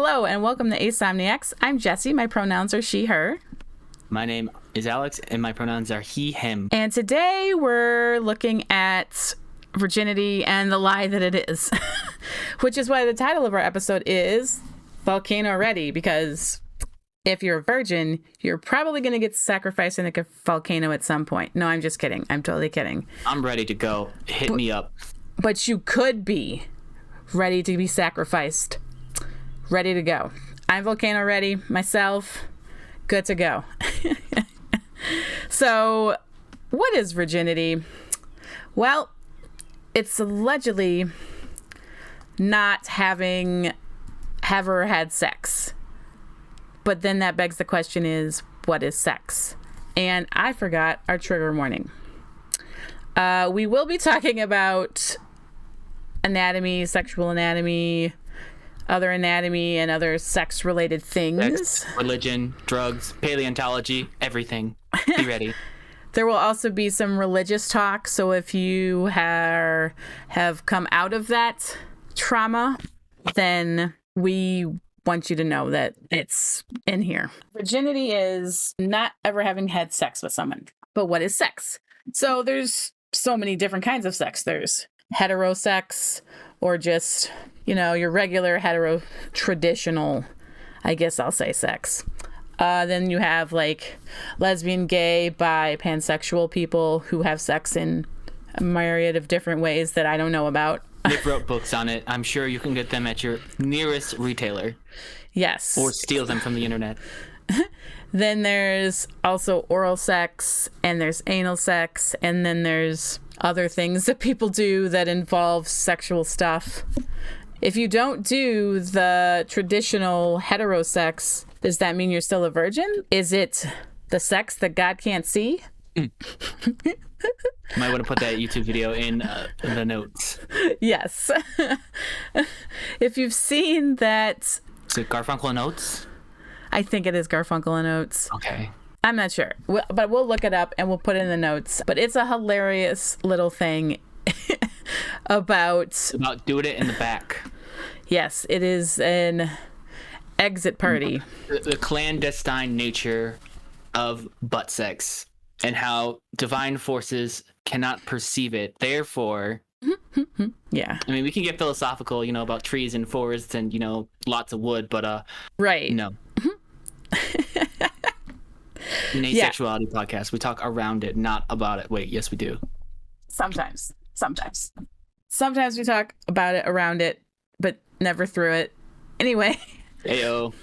Hello and welcome to Asomniacs. I'm Jessiye. My pronouns are she, her. My name is Alex and my pronouns are he, him. And today we're looking at virginity and the lie that it is, which is why the title of our episode is Volcano Ready, because if you're a virgin, you're probably going to get sacrificed in a volcano at some point. No, I'm just kidding. I'm totally kidding. I'm ready to go. Hit me up. But you could be ready to be sacrificed. Ready to go. I'm volcano ready myself. Good to go. So, what is virginity? Well, it's allegedly not having ever had sex. But then that begs the question is, what is sex? And I forgot our trigger warning. We will be talking about anatomy, sexual anatomy, other anatomy, and other sex-related things. Sex, religion, drugs, paleontology, everything. Be ready. There will also be some religious talk, so if you have come out of that trauma, then we want you to know that it's in here. Virginity is not ever having had sex with someone. But what is sex? So there's so many different kinds of sex. There's heterosex, or just, you know, your regular hetero traditional, I guess I'll say, sex. Then you have like lesbian, gay, bi, pansexual people who have sex in a myriad of different ways that I don't know about. Nick wrote books on it. I'm sure you can get them at your nearest retailer. Yes. Or steal them from the internet. Then there's also oral sex, and there's anal sex, and then there's other things that people do that involve sexual stuff. If you don't do the traditional heterosex, does that mean you're still a virgin? Is it the sex that God can't see? Might want to put that YouTube video in the notes. Yes. If you've seen that... Is it Garfunkel and Oates? I think it is Garfunkel and Oates. Okay. I'm not sure, but we'll look it up and we'll put it in the notes. But it's a hilarious little thing about doing it in the back. Yes, it is an exit party. The clandestine nature of butt sex and how divine forces cannot perceive it. Therefore, yeah. I mean, we can get philosophical, you know, about trees and forests and, you know, lots of wood, but right. No. In Asexuality podcast, we talk around it, not about it. Wait, yes, we do. Sometimes we talk about it, around it, but never through it. Anyway. Ayo.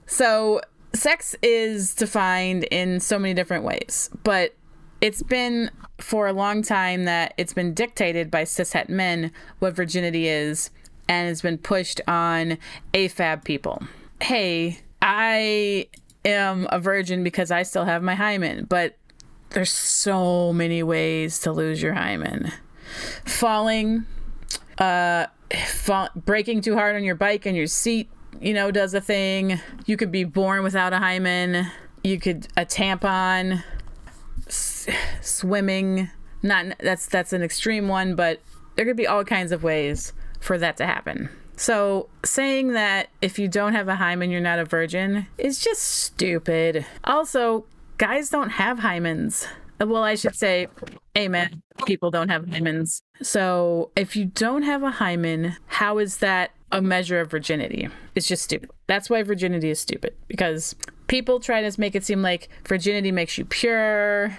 So sex is defined in so many different ways, but it's been for a long time that it's been dictated by cishet men what virginity is, and it's been pushed on AFAB people. Hey, I am a virgin because I still have my hymen, but there's so many ways to lose your hymen. Falling, breaking too hard on your bike and your seat, you know, does a thing. You could be born without a hymen. You could a tampon, swimming. That's an extreme one, but there could be all kinds of ways for that to happen. So saying that if you don't have a hymen, you're not a virgin is just stupid. Also, guys don't have hymens. Well, I should say, amen. People don't have hymens. So if you don't have a hymen, how is that a measure of virginity? It's just stupid. That's why virginity is stupid, because people try to make it seem like virginity makes you pure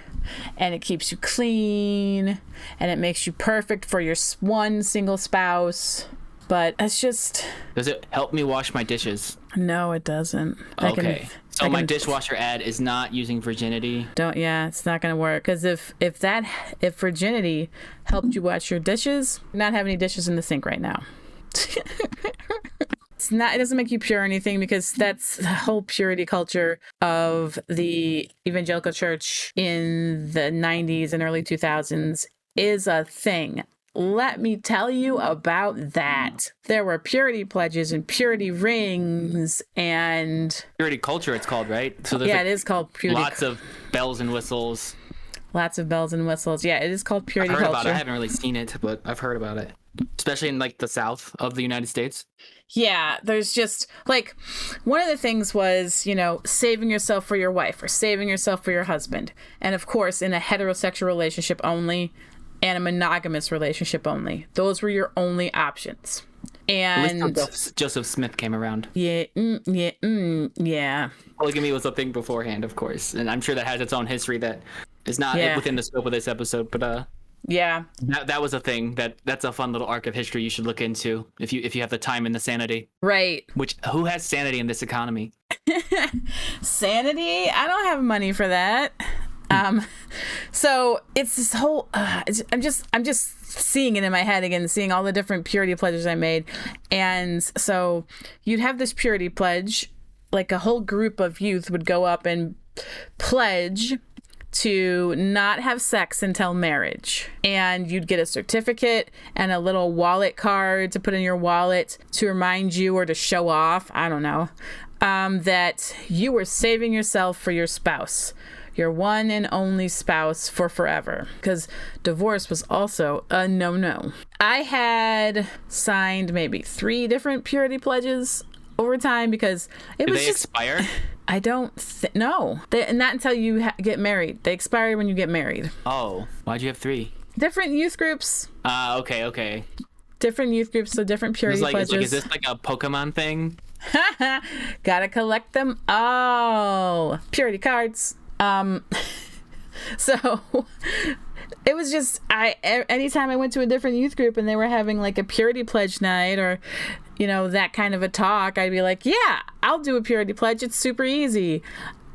and it keeps you clean and it makes you perfect for your one single spouse. But it's just... Does it help me wash my dishes? No, it doesn't. Okay. So my dishwasher ad is not using virginity? Yeah, it's not going to work. Because if virginity helped you wash your dishes, you not have any dishes in the sink right now. It doesn't make you pure or anything, because that's the whole purity culture of the evangelical church in the 90s and early 2000s is a thing. Let me tell you about that. There were purity pledges and purity rings and... Purity culture, it's called, right? So there's it is called purity. Lots of bells and whistles. Lots of bells and whistles. Yeah, it is called purity culture. I've heard about it. I haven't really seen it, but I've heard about it. especially in like the South of the United States. Yeah, there's just like one of the things was, saving yourself for your wife or saving yourself for your husband. And of course, in a heterosexual relationship only and a monogamous relationship only. Those were your only options. And Joseph Smith came around. Yeah. Polygamy was a thing beforehand, of course. And I'm sure that has its own history that is not within the scope of this episode, but yeah, that was a thing that's a fun little arc of history you should look into if you have the time and the sanity. Right. Who has sanity in this economy? Sanity? I don't have money for that. So it's this whole. I'm just seeing it in my head again, seeing all the different purity pledges I made, and so you'd have this purity pledge, like a whole group of youth would go up and pledge to not have sex until marriage. And you'd get a certificate and a little wallet card to put in your wallet to remind you or to show off, I don't know, that you were saving yourself for your spouse, your one and only spouse for forever. Because divorce was also a no-no. I had signed maybe 3 different purity pledges over time because it was just... expire? I don't no. Not until you get married. They expire when you get married. Oh, why'd you have 3? Different youth groups. Okay. Different youth groups, so different purity pledges. Is this like a Pokemon thing? Gotta collect them all. Purity cards. So it was just anytime I went to a different youth group and they were having like a purity pledge night or that kind of a talk, I'd be like, yeah, I'll do a purity pledge. It's super easy.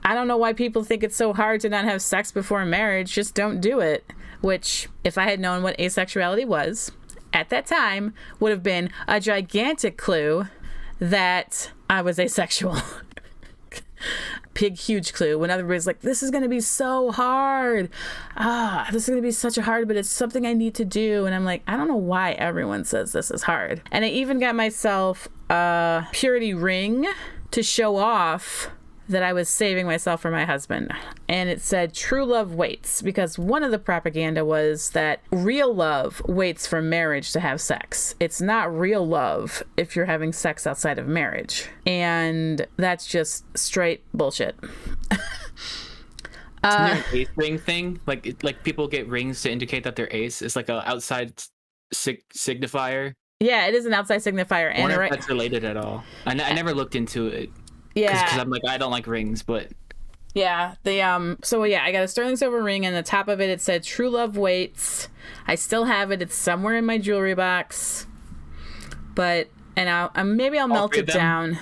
I don't know why people think it's so hard to not have sex before marriage. Just don't do it. Which, if I had known what asexuality was at that time, would have been a gigantic clue that I was asexual. Big, huge clue. When everybody's like, this is going to be so hard. This is going to be such a hard, but it's something I need to do. And I'm like, I don't know why everyone says this is hard. And I even got myself a purity ring to show off that I was saving myself for my husband. And it said, true love waits, because one of the propaganda was that real love waits for marriage to have sex. It's not real love if you're having sex outside of marriage. And that's just straight bullshit. Isn't there an ace ring thing? Like people get rings to indicate that they're ace. It's like a outside signifier. Yeah, it is an outside signifier. I wonder if that's related at all. I never looked into it. Yeah, because I'm like, I don't like rings, but yeah, so yeah, I got a sterling silver ring, and the top of it said "True Love Waits." I still have it. It's somewhere in my jewelry box, maybe I'll melt it down.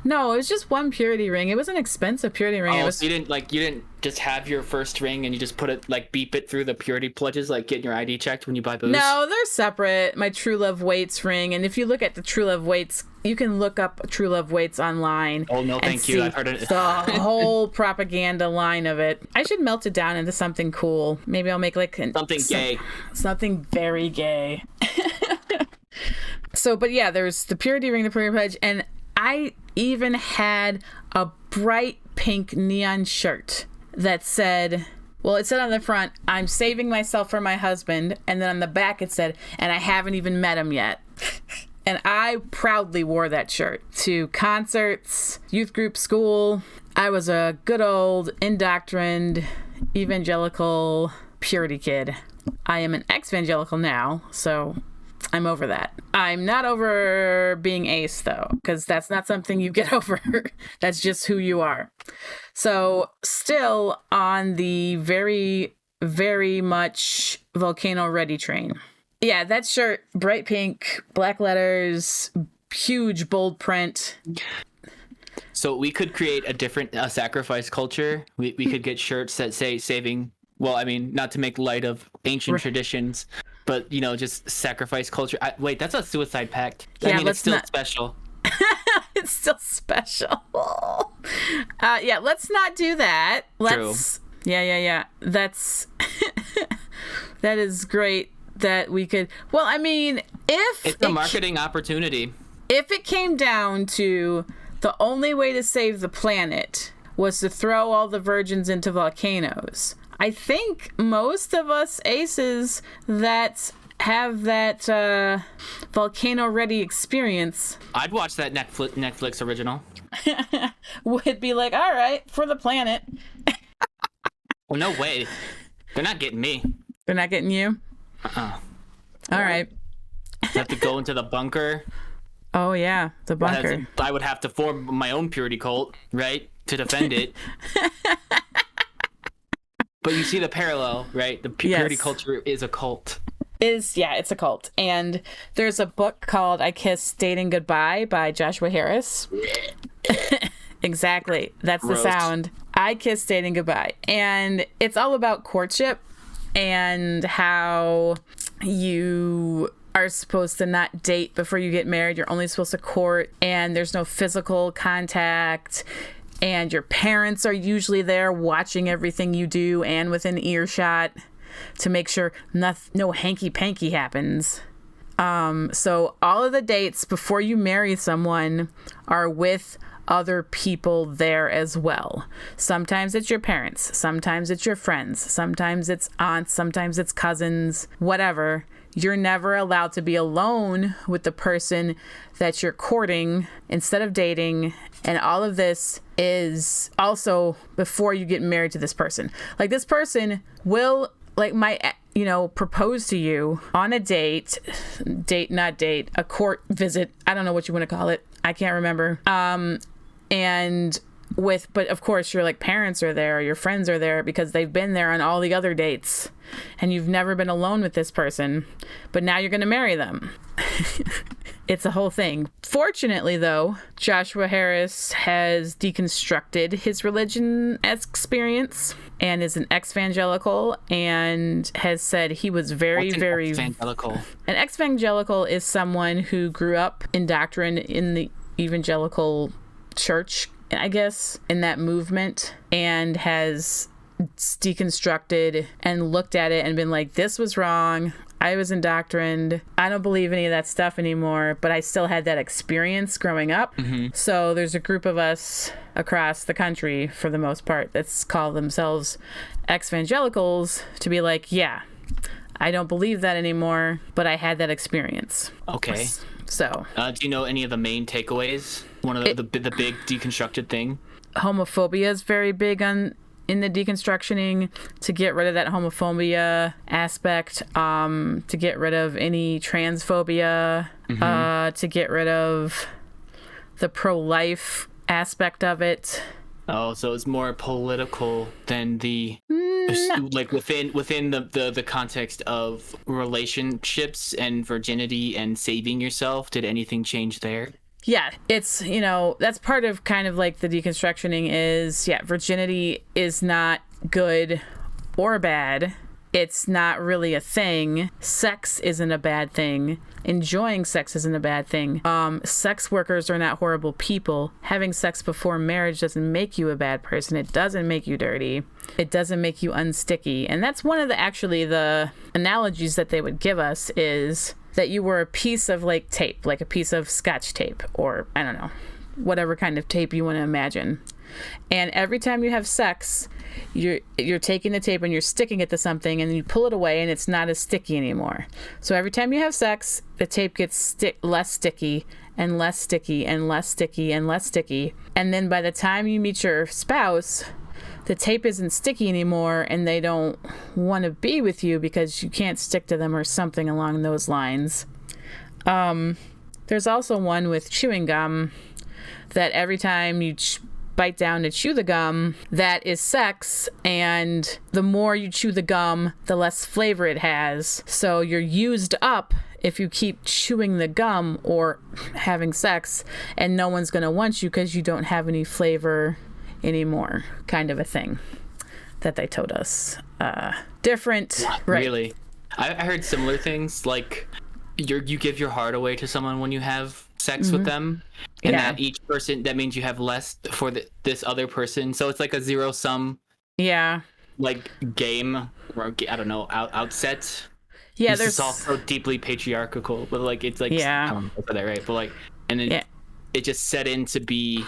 No, it was just one purity ring. It was an expensive purity ring. Oh, so you didn't just have your first ring and you just put it, like, beep it through the purity pledges, like getting your ID checked when you buy booze? No, they're separate. My True Love Waits ring, and if you look at the True Love Waits, you can look up True Love Waits online. Oh no, thank you. I've heard it. The whole propaganda line of it. I should melt it down into something cool. Maybe I'll make like gay. Something very gay. So, but yeah, there's the purity ring, the purity pledge, and I even had a bright pink neon shirt that said, well, it said on the front, I'm saving myself for my husband. And then on the back it said, and I haven't even met him yet. And I proudly wore that shirt to concerts, youth group, school. I was a good old indoctrined evangelical purity kid. I am an ex-evangelical now, so I'm over that. I'm not over being ace, though, because that's not something you get over. That's just who you are. So still on the very, very much Volcano ready train. Yeah, that shirt, bright pink, black letters, huge bold print. So we could create a different sacrifice culture. We could get shirts that say saving. Well, I mean, not to make light of ancient traditions, but, just sacrifice culture. Wait, that's a suicide pact. Yeah, I mean, it's still special. It's still special. Yeah, let's not do that. True. Yeah. That's that is great that we could. Well, I mean, it's a marketing opportunity. If it came down to the only way to save the planet was to throw all the virgins into volcanoes, I think most of us aces that have that Volcano ready experience, I'd watch that Netflix original. would be like, all right, for the planet. Well, no way. They're not getting me. They're not getting you? Uh-uh. All right. I have to go into the bunker. Oh, yeah, the bunker. I would have to form my own purity cult, right, to defend it. But you see the parallel, right? The purity culture is a cult. It's a cult. And there's a book called I Kissed Dating Goodbye by Joshua Harris. Exactly. That's the sound. I Kissed Dating Goodbye. And it's all about courtship and how you are supposed to not date before you get married. You're only supposed to court, and there's no physical contact. And your parents are usually there watching everything you do and within earshot to make sure no hanky-panky happens. So all of the dates before you marry someone are with other people there as well. Sometimes it's your parents, sometimes it's your friends, sometimes it's aunts, sometimes it's cousins, whatever. You're never allowed to be alone with the person that you're courting instead of dating. And all of this is also before you get married to this person. Like, this person will, like, propose to you on a date, a court visit. I don't know what you want to call it. I can't remember. But of course your parents are there, or your friends are there because they've been there on all the other dates and you've never been alone with this person, but now you're going to marry them. It's a whole thing. Fortunately, though, Joshua Harris has deconstructed his religion experience and is an ex-evangelical, and has said he was very evangelical. An ex-evangelical is someone who grew up indoctrinated in the evangelical church, I guess, in that movement, and has deconstructed and looked at it and been like, this was wrong. I was indoctrined. I don't believe any of that stuff anymore, but I still had that experience growing up. Mm-hmm. So there's a group of us across the country, for the most part, that's called themselves ex-evangelicals, to be like, yeah, I don't believe that anymore, but I had that experience. Okay. So, do you know any of the main takeaways? One of the big deconstructed thing? Homophobia is very big in the deconstructioning, to get rid of that homophobia aspect, to get rid of any transphobia, mm-hmm. To get rid of the pro-life aspect of it. Oh, so it's more political than the within the context of relationships and virginity and saving yourself. Did anything change there? Yeah, it's, that's part of kind of like the deconstructioning is, virginity is not good or bad. It's not really a thing. Sex isn't a bad thing. Enjoying sex isn't a bad thing. Sex workers are not horrible people. Having sex before marriage doesn't make you a bad person. It doesn't make you dirty. It doesn't make you unsticky. And that's one of the analogies that they would give us, is that you were a piece of tape, like a piece of Scotch tape, or I don't know, whatever kind of tape you want to imagine. And every time you have sex, you're taking the tape and you're sticking it to something, and you pull it away and it's not as sticky anymore. So every time you have sex, the tape gets less sticky and less sticky and less sticky and less sticky. And then by the time you meet your spouse, the tape isn't sticky anymore, and they don't want to be with you because you can't stick to them, or something along those lines. There's also one with chewing gum, that every time you bite down to chew the gum, that is sex, and the more you chew the gum, the less flavor it has. So you're used up if you keep chewing the gum or having sex, and no one's going to want you because you don't have any flavor anymore, kind of a thing that they told us. Different, right? Really? I heard similar things, like you give your heart away to someone when you have sex mm-hmm. with them, and that each person, that means you have less for this other person, so it's like a zero sum game, or I don't know, outset. It's all so deeply patriarchal, but it's like I don't know for that, right? But and then it just set in to be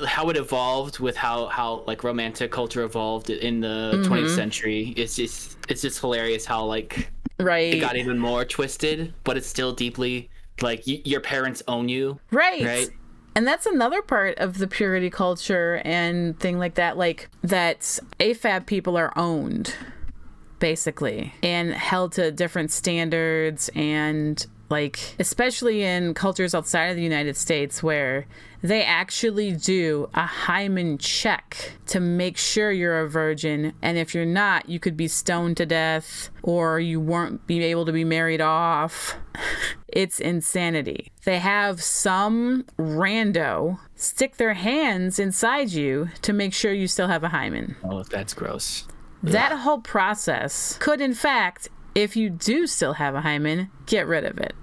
how it evolved with how romantic culture evolved in the 20th century. It's just hilarious how Right. it got even more twisted, but it's still deeply like your parents own you. Right. And that's another part of the purity culture and thing like that, like that AFAB people are owned, basically, and held to different standards, and like, especially in cultures outside of the United States where they actually do a hymen check to make sure you're a virgin. And if you're not, you could be stoned to death or you won't be able to be married off. It's insanity. They have some rando stick their hands inside you to make sure you still have a hymen. Oh, that's gross. That whole process could, in fact, if you do still have a hymen, get rid of it.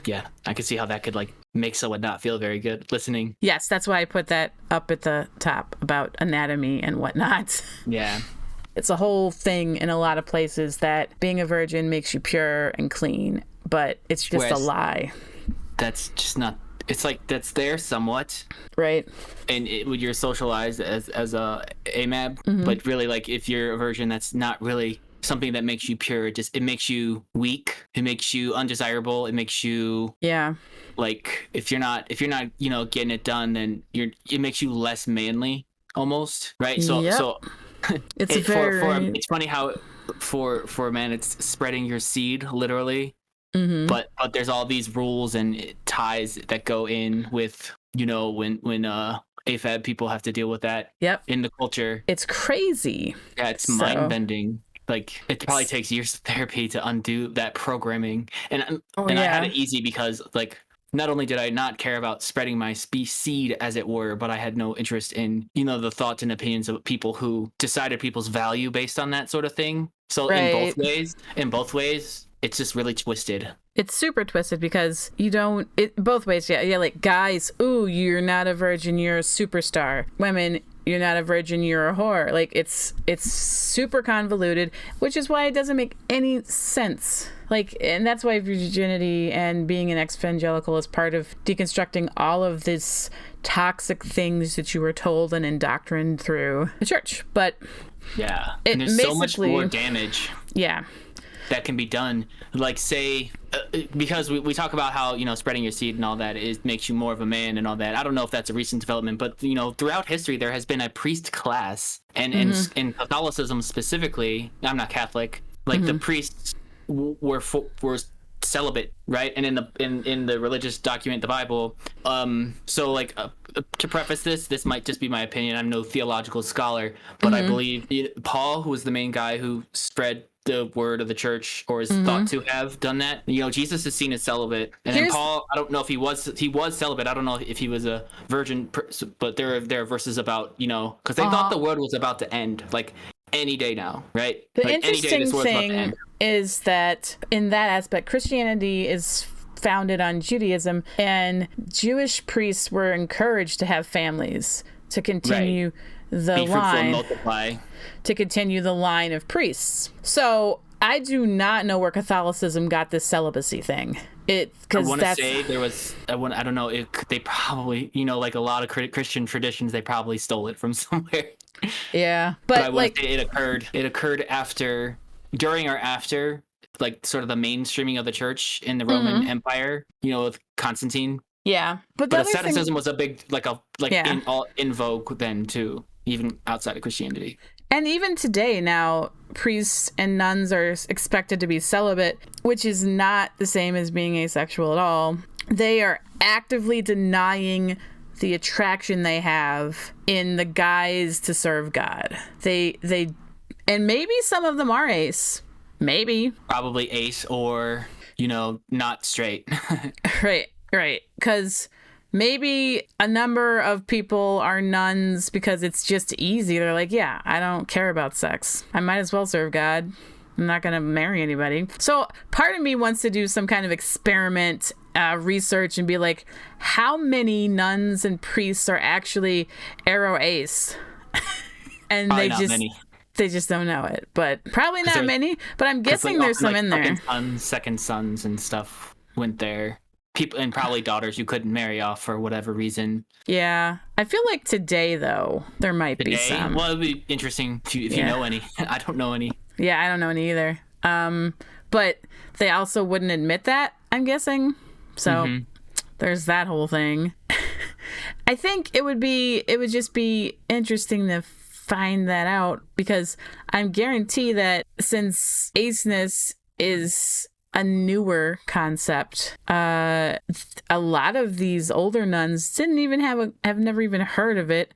Yeah, I could see how that could like make someone not feel very good listening. Yes, that's why I put that up at the top about anatomy and whatnot. Yeah. It's a whole thing in a lot of places that being a virgin makes you pure and clean, but it's just a lie. That's just not. It's like that's there somewhat, right? And you're socialized as a AMAB, but really, like if you're a virgin, that's not really something that makes you pure. It makes you weak. It makes you undesirable. It makes you like if you're not getting it done, then it makes you less manly almost, right? So it's it's funny how for a man it's spreading your seed literally. But there's all these rules and ties that go in with when AFAB people have to deal with that in the culture. It's crazy. Yeah, it's mind bending. Like it probably takes years of therapy to undo that programming. And I had it easy because like not only did I not care about spreading my seed as it were, but I had no interest in the thoughts and opinions of people who decided people's value based on that sort of thing. So in both ways. It's just really twisted. It's super twisted because both ways. Yeah. Like guys, ooh, you're not a virgin, you're a superstar. Women, you're not a virgin, you're a whore. Like it's super convoluted, which is why it doesn't make any sense. Like, and that's why virginity and being an ex-evangelical is part of deconstructing all of this toxic things that you were told and indoctrined through the church. But yeah, and there's so much more damage. Yeah. That can be done, like say because we talk about how spreading your seed and all that makes you more of a man and all that. I don't know if that's a recent development, but throughout history there has been a priest class, and in Catholicism specifically, I'm not Catholic, like the priests were celibate, right? And in the religious document, the Bible. So like to preface this might just be my opinion. I'm no theological scholar, but I believe Paul, who was the main guy who spread the word of the church, or is thought to have done that. Jesus is seen as celibate, and then Paul, I don't know if he was celibate. I don't know if he was a virgin, but there are verses about because they thought the world was about to end, like any day now, right? The like, interesting thing is that in that aspect, Christianity is founded on Judaism, and Jewish priests were encouraged to have families to continue the line, multiply. To continue the line of priests. So I do not know where Catholicism got this celibacy thing. I want to say there was. I don't know. They probably, like a lot of Christian traditions, they probably stole it from somewhere. Yeah, but I want to say it occurred. It occurred during or after, like sort of the mainstreaming of the church in the Roman Empire. With Constantine. Yeah, but asceticism was a big in vogue then too, even outside of Christianity. And even today now, priests and nuns are expected to be celibate, which is not the same as being asexual at all. They are actively denying the attraction they have in the guise to serve God. They and maybe some of them are ace. Maybe. Probably ace or, not straight. Right. Because maybe a number of people are nuns because it's just easy. They're like, yeah, I don't care about sex. I might as well serve God. I'm not going to marry anybody. So part of me wants to do some kind of experiment, research, and be like, how many nuns and priests are actually aro ace? And probably they just don't know it. But probably not many. But I'm guessing there's some in there. Second sons and stuff went there. People and probably daughters you couldn't marry off for whatever reason. Yeah. I feel like today, though, there might be some. Well, it'd be interesting if you know any. I don't know any. Yeah, I don't know any either. But they also wouldn't admit that, I'm guessing. So there's that whole thing. I think it would just be interesting to find that out, because I'm guarantee that since aceness is a newer concept, a lot of these older nuns didn't even have never even heard of it.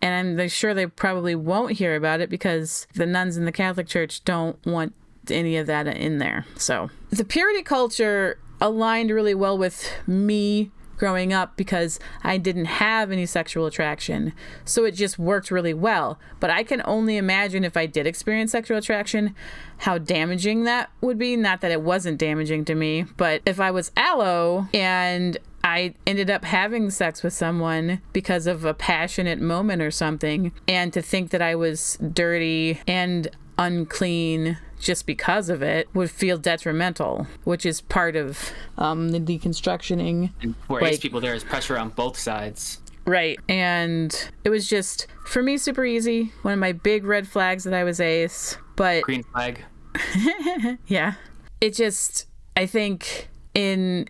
And I'm sure they probably won't hear about it because the nuns in the Catholic Church don't want any of that in there. So the purity culture aligned really well with me growing up because I didn't have any sexual attraction. So it just worked really well. But I can only imagine if I did experience sexual attraction, how damaging that would be. Not that it wasn't damaging to me, but if I was allo and I ended up having sex with someone because of a passionate moment or something, and to think that I was dirty and unclean just because of it would feel detrimental, which is part of the deconstructioning. And for ace people, there is pressure on both sides. Right. And it was just, for me, super easy. One of my big red flags that I was ace, but... Green flag. Yeah. It just, I think in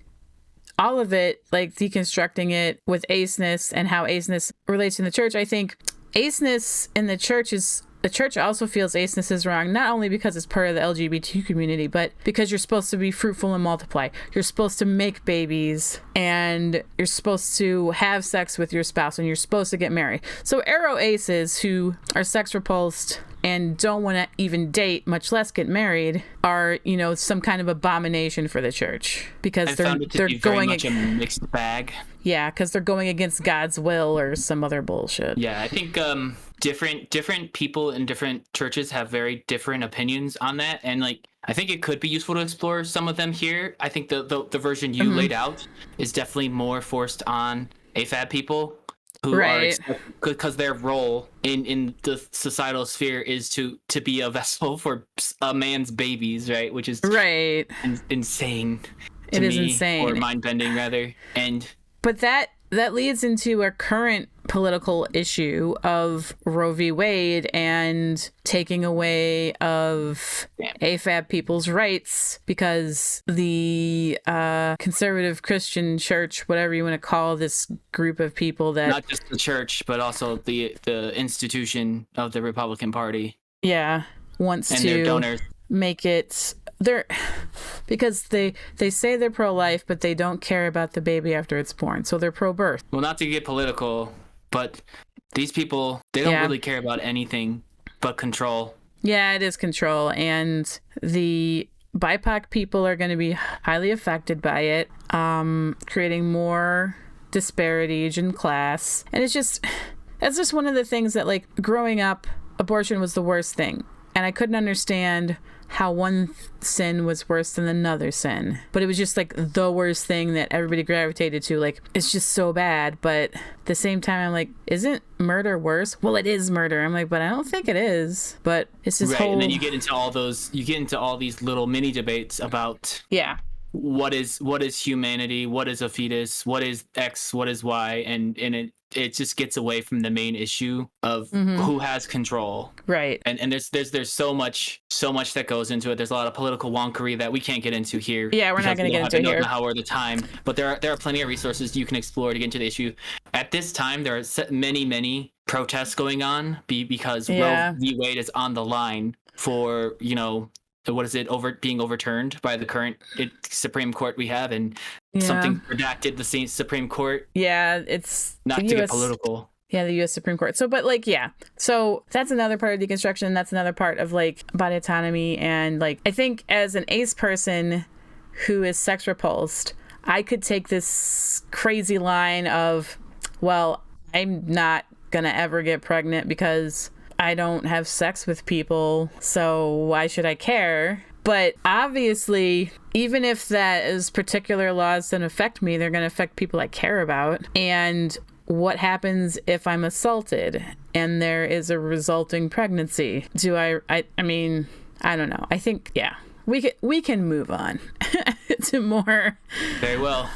all of it, like deconstructing it with aceness and how aceness relates in the church, I think aceness in the church is... The church also feels aceness is wrong, not only because it's part of the LGBT community, but because you're supposed to be fruitful and multiply. You're supposed to make babies, and you're supposed to have sex with your spouse, and you're supposed to get married. So aro aces who are sex repulsed and don't want to even date, much less get married, are, you know, some kind of abomination for the church because they're going very much a mixed bag. Yeah, because they're going against God's will or some other bullshit. Yeah, I think different people in different churches have very different opinions on that, and like I think it could be useful to explore some of them here. I think the version you laid out is definitely more forced on AFAB people who are, because their role in the societal sphere is to be a vessel for a man's babies, right? Which is insane. It is insane, or mind bending rather, But that leads into a current political issue of Roe v. Wade and taking away of AFAB people's rights because the conservative Christian church, whatever you want to call this group of people that... Not just the church, but also the institution of the Republican Party. Yeah, wants and to their donors. Make it... because they say they're pro-life, but they don't care about the baby after it's born, so they're pro-birth. Well, not to get political, but these people, they don't really care about anything but control. Yeah, it is control, and the BIPOC people are going to be highly affected by it, creating more disparity in class. And it's just one of the things that, like, growing up, abortion was the worst thing, and I couldn't understand how one sin was worse than another sin. But it was just like the worst thing that everybody gravitated to. Like, it's just so bad. But at the same time, I'm like, isn't murder worse? Well, it is murder. I'm like, but I don't think it is. But it's this whole... And then you get into all these little mini debates about what is humanity, what is a fetus, what is X, what is Y, and it just gets away from the main issue of who has control. Right. And there's so much that goes into it. There's a lot of political wonkery that we can't get into here. Yeah, we're not going to get into it here. How or the time, but there are plenty of resources you can explore to get into the issue. At this time, there are many protests going on because Roe v. Wade is on the line for, you know, what is it, being overturned by the current Supreme Court we have, and something redacted the same Supreme Court. Yeah, it's not to get political. Yeah, the U.S. Supreme Court. So, but like, so that's another part of deconstruction. That's another part of like body autonomy. And like, I think as an ace person who is sex repulsed, I could take this crazy line of, well, I'm not gonna ever get pregnant because I don't have sex with people, so why should I care? But obviously, even if that is particular laws don't affect me, they're going to affect people I care about. And what happens if I'm assaulted and there is a resulting pregnancy? I mean, I don't know. I think, we can move on to more. Very well.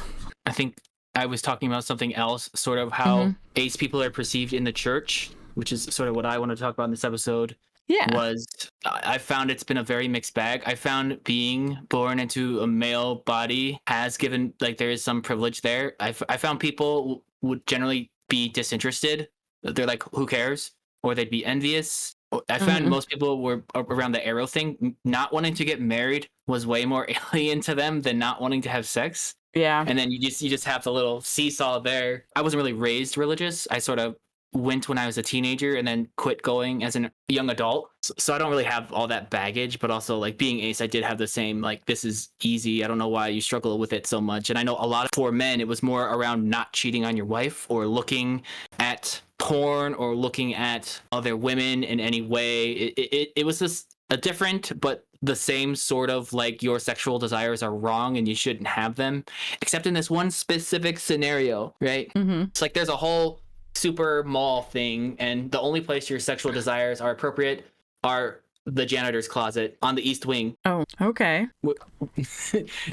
I think I was talking about something else, sort of how ace people are perceived in the church, which is sort of what I want to talk about in this episode. Yeah. was I found it's been a very mixed bag. I found being born into a male body has given, like, there is some privilege there. I found people would generally be disinterested. They're like, who cares? Or they'd be envious. I found most people were around the arrow thing. Not wanting to get married was way more alien to them than not wanting to have sex. Yeah. And then you just have the little seesaw there. I wasn't really raised religious. I sort of went when I was a teenager and then quit going as a young adult. So I don't really have all that baggage, but also, like, being ace, I did have the same, like, this is easy. I don't know why you struggle with it so much. And I know a lot for men, it was more around not cheating on your wife or looking at porn or looking at other women in any way. It was just a different, but the same sort of, like, your sexual desires are wrong and you shouldn't have them, except in this one specific scenario, right? It's like there's a whole super mall thing, and the only place your sexual desires are appropriate are the janitor's closet on the east wing. Oh, okay.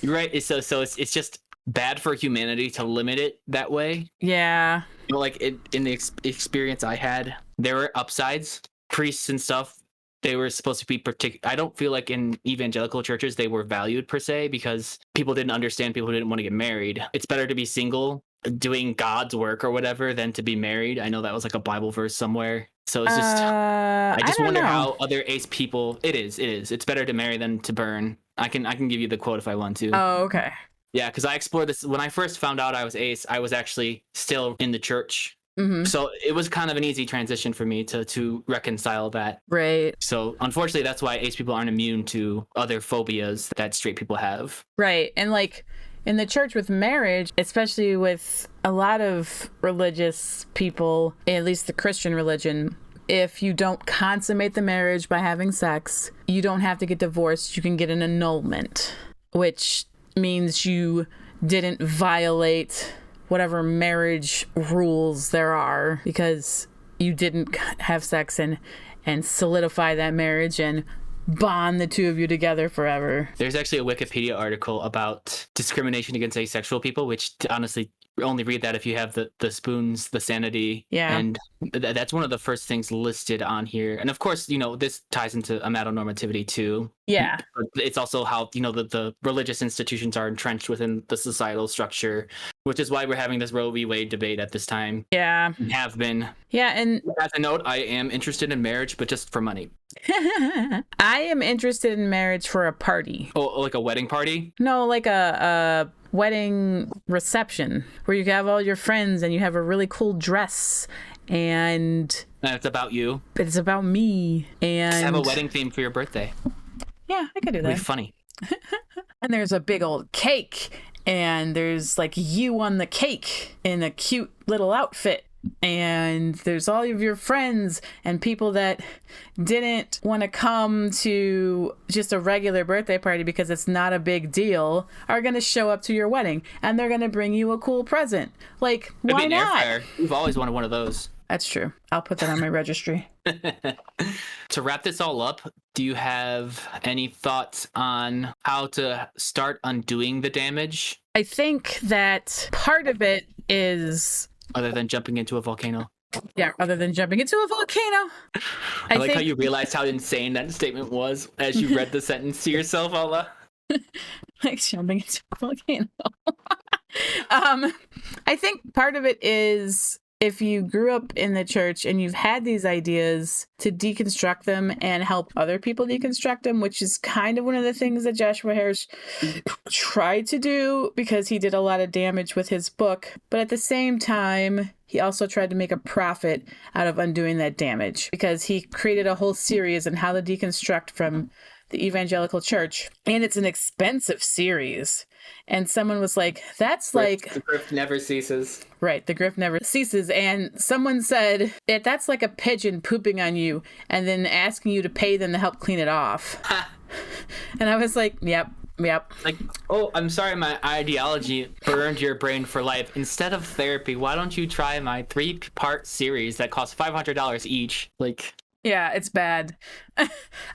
You're right. So it's just bad for humanity to limit it that way. Yeah. You know, like, in the experience I had, there were upsides. Priests and stuff, they were supposed to be I don't feel like in evangelical churches they were valued per se, because people didn't understand people who didn't want to get married. It's better to be single doing God's work or whatever than to be married. I know that was like a Bible verse somewhere. So it's just I just wonder how other ace people it's better to marry than to burn. I can give you the quote if I want to. Oh, okay. Yeah, because I explored this when I first found out I was ace. I was actually still in the church. So it was kind of an easy transition for me to reconcile that. Right. So unfortunately, that's why ace people aren't immune to other phobias that straight people have. Right. And, like, in the church with marriage, especially with a lot of religious people, at least the Christian religion, if you don't consummate the marriage by having sex, you don't have to get divorced. You can get an annulment, which means you didn't violate whatever marriage rules there are because you didn't have sex and solidify that marriage and bond the two of you together forever. There's actually a Wikipedia article about discrimination against asexual people, which honestly only read that if you have the spoons, the sanity. Yeah. And that's one of the first things listed on here. And of course, you know, this ties into amatonormativity too. Yeah. But it's also how, you know, the religious institutions are entrenched within the societal structure, which is why we're having this Roe v. Wade debate at this time. Yeah. And have been. Yeah. And as a note, I am interested in marriage, but just for money. I am interested in marriage for a party. Oh, like a wedding party? No, like a wedding reception where you have all your friends and you have a really cool dress and it's about you. It's about me. And just have a wedding theme for your birthday. Yeah, I could do that. It'd be funny. And there's a big old cake and there's like you on the cake in a cute little outfit. And there's all of your friends and people that didn't want to come to just a regular birthday party because it's not a big deal are going to show up to your wedding and they're going to bring you a cool present. Like, why not? Air fryer. We've always wanted one of those. That's true. I'll put that on my registry. To wrap this all up, do you have any thoughts on how to start undoing the damage? I think that part of it is... Other than jumping into a volcano. Yeah, other than jumping into a volcano. I like how you realized how insane that statement was as you read the sentence to yourself, Allah. Like jumping into a volcano. I think part of it is if you grew up in the church and you've had these ideas to deconstruct them and help other people deconstruct them, which is kind of one of the things that Joshua Harris tried to do because he did a lot of damage with his book. But at the same time, he also tried to make a profit out of undoing that damage because he created a whole series on how to deconstruct from the evangelical church. And it's an expensive series. And someone was like, that's like... The grift never ceases. Right, the grift never ceases. And someone said that that's like a pigeon pooping on you and then asking you to pay them to help clean it off. And I was like, yep. Like, oh, I'm sorry, my ideology burned your brain for life. Instead of therapy, why don't you try my 3-part series that costs $500 each? Like... Yeah, it's bad.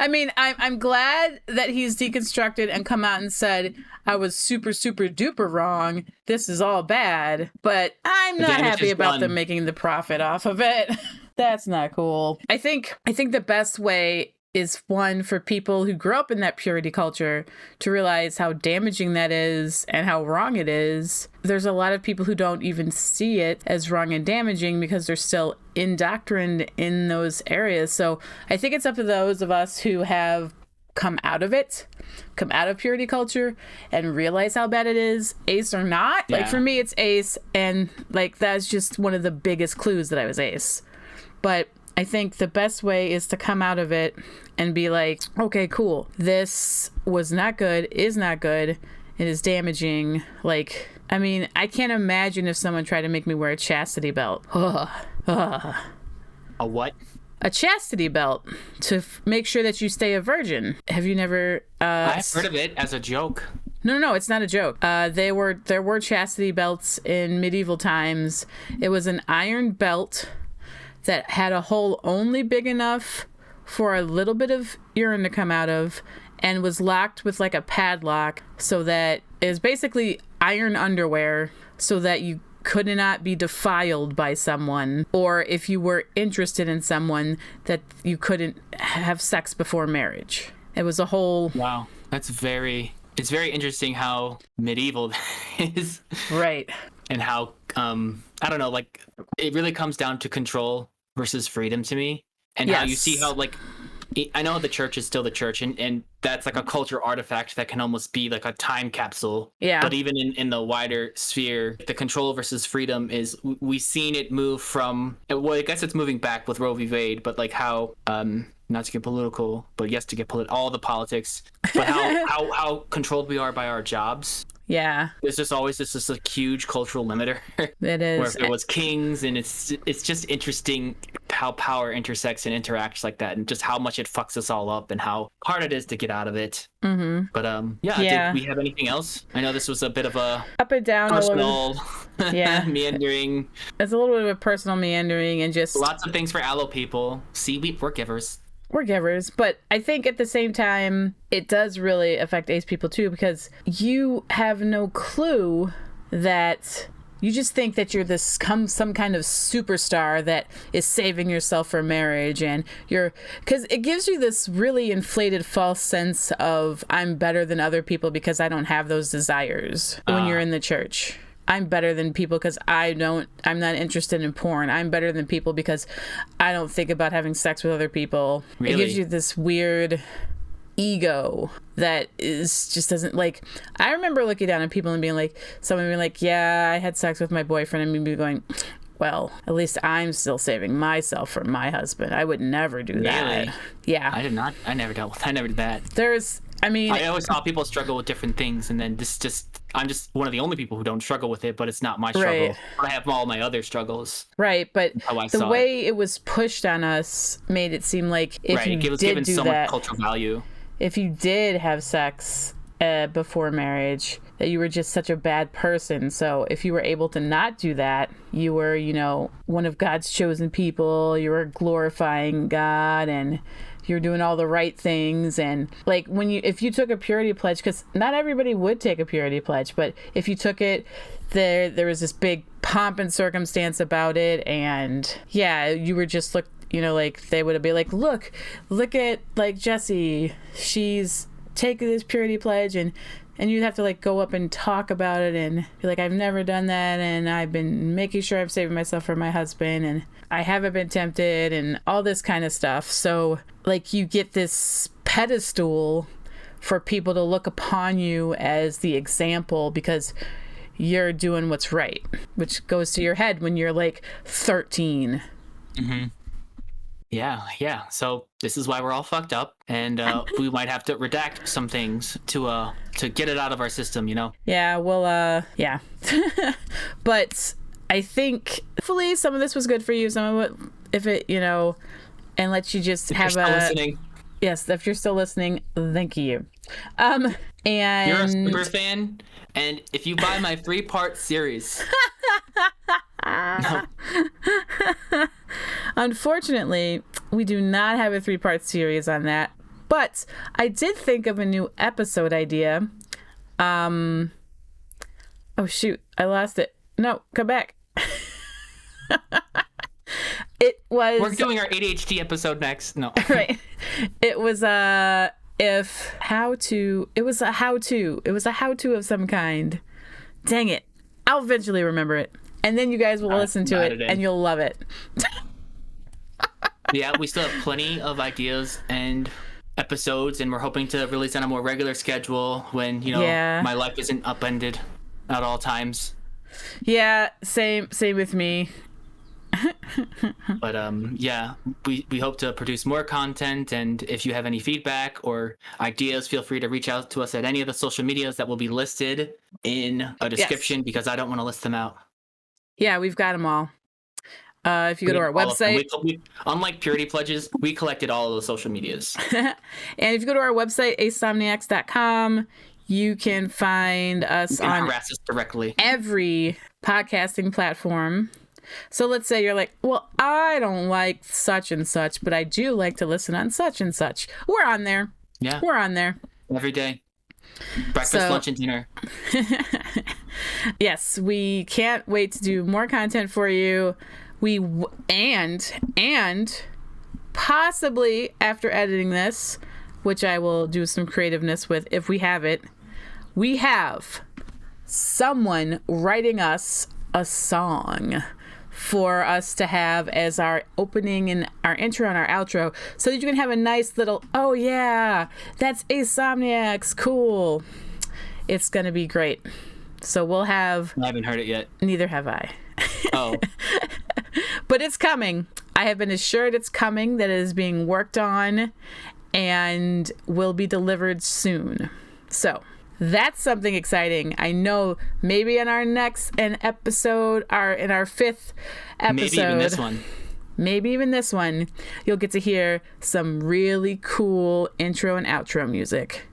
I mean, I'm glad that he's deconstructed and come out and said, I was super, super duper wrong. This is all bad. But I'm not happy about them making the profit off of it. That's not cool. I think the best way is one for people who grew up in that purity culture to realize how damaging that is and how wrong it is. There's a lot of people who don't even see it as wrong and damaging because they're still indoctrined in those areas. So I think it's up to those of us who have come out of purity culture and realize how bad it is, ace or not. Like for me, it's ace, and like that's just one of the biggest clues that I was ace. But I think the best way is to come out of it and be like, okay, cool. This was not good, is not good. It is damaging. Like, I mean, I can't imagine if someone tried to make me wear a chastity belt. A what? A chastity belt to make sure that you stay a virgin. Have you never... I've heard of it as a joke. No, it's not a joke. There were chastity belts in medieval times. It was an iron belt that had a hole only big enough for a little bit of urine to come out of, and was locked with like a padlock, so that it was basically iron underwear so that you could not be defiled by someone, or if you were interested in someone, that you couldn't have sex before marriage. It was a whole... Wow. It's very interesting how medieval that is. Right. And how, I don't know, like, it really comes down to control versus freedom to me. And how you see how, like, I know the church is still the church, and that's like a culture artifact that can almost be like a time capsule. Yeah. But even in the wider sphere, the control versus freedom is, we've seen it move from, well, I guess it's moving back with Roe v. Wade, but like how, not to get political, but yes, to get all the politics, but how controlled we are by our jobs. Yeah. There's just always this like huge cultural limiter. It is. Where if there was kings, and it's just interesting how power intersects and interacts like that, and just how much it fucks us all up, and how hard it is to get out of it. Mm-hmm. But did we have anything else? I know this was a bit of a up and down, personal, meandering. It's a little bit of a personal meandering, and just lots of things for allo people. See, we're givers. We're givers, but I think at the same time, it does really affect ace people too, because you have no clue that you just think that you're some kind of superstar that is saving yourself for marriage, and because it gives you this really inflated false sense of I'm better than other people because I don't have those desires when you're in the church. I'm better than people because I'm not interested in porn. I'm better than people because I don't think about having sex with other people. Really? It gives you this weird ego that just doesn't, like, I remember looking down at people and being like, someone being like, yeah, I had sex with my boyfriend, and me going, well, at least I'm still saving myself for my husband. I would never do that. Really? Yeah. I never did that. I always saw people struggle with different things, and then I'm just one of the only people who don't struggle with it, but it's not my struggle. Right. I have all my other struggles. Right, but the way it was pushed on us made it seem like if you did given do so that, much cultural value. If you did have sex before marriage, that you were just such a bad person. So if you were able to not do that, you were, one of God's chosen people. You were glorifying God, and you're doing all the right things. And like if you took a purity pledge, because not everybody would take a purity pledge, but if you took it, there was this big pomp and circumstance about it, and you were just like they would be like, look at like Jessiye, she's taken this purity pledge, and you'd have to like go up and talk about it and be like, I've never done that, and I've been making sure I'm saving myself for my husband, and I haven't been tempted, and all this kind of stuff. So like you get this pedestal for people to look upon you as the example because you're doing what's right, which goes to your head when you're like 13. Mm-hmm. Yeah. So this is why we're all fucked up, and we might have to redact some things to get it out of our system, Yeah, well, yeah. But I think hopefully some of this was good for you. Some of it, if it, and let you just have listening. Yes, if you're still listening, thank you. And you're a super fan, and if you buy my 3-part series. No. Unfortunately, we do not have a 3-part series on that, but I did think of a new episode idea. Oh shoot, I lost it. No, come back. It was... We're doing our ADHD episode next. No. Right. It was a how-to of some kind. Dang it. I'll eventually remember it. And then you guys will listen to it and you'll love it. Yeah, we still have plenty of ideas and episodes, and we're hoping to release on a more regular schedule when, my life isn't upended at all times. Yeah, same with me. But we hope to produce more content, and if you have any feedback or ideas, feel free to reach out to us at any of the social medias that will be listed in a description, because I don't want to list them out. Yeah, we've got them all. If you go to our website, unlike Purity Pledges, we collected all of the social medias. And if you go to our website, asomniacs.com, you can find us on harass us directly. Every podcasting platform. So let's say you're like, well, I don't like such and such, but I do like to listen on such and such. We're on there. Yeah. We're on there. Every day. Breakfast, lunch, and dinner. Yes, we can't wait to do more content for you. And possibly after editing this, which I will do some creativeness with if we have it, we have someone writing us a song for us to have as our opening and our intro and our outro, so that you can have a nice little, oh yeah, that's Asomniacs, cool. It's gonna be great. So we'll have... I haven't heard it yet. Neither have I. Oh. But it's coming. I have been assured it's coming, that it is being worked on and will be delivered soon. So that's something exciting. I know maybe in our next episode, in our 5th episode, maybe even this one, you'll get to hear some really cool intro and outro music.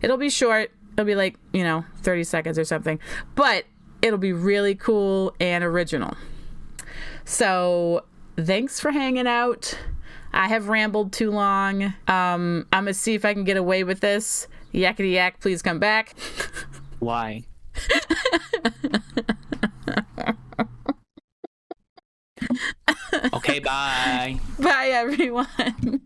It'll be short. It'll be like, 30 seconds or something, but it'll be really cool and original. So thanks for hanging out. I have rambled too long. I'm going to see if I can get away with this. Yakety yak, please come back. Why? Okay, bye. Bye, everyone.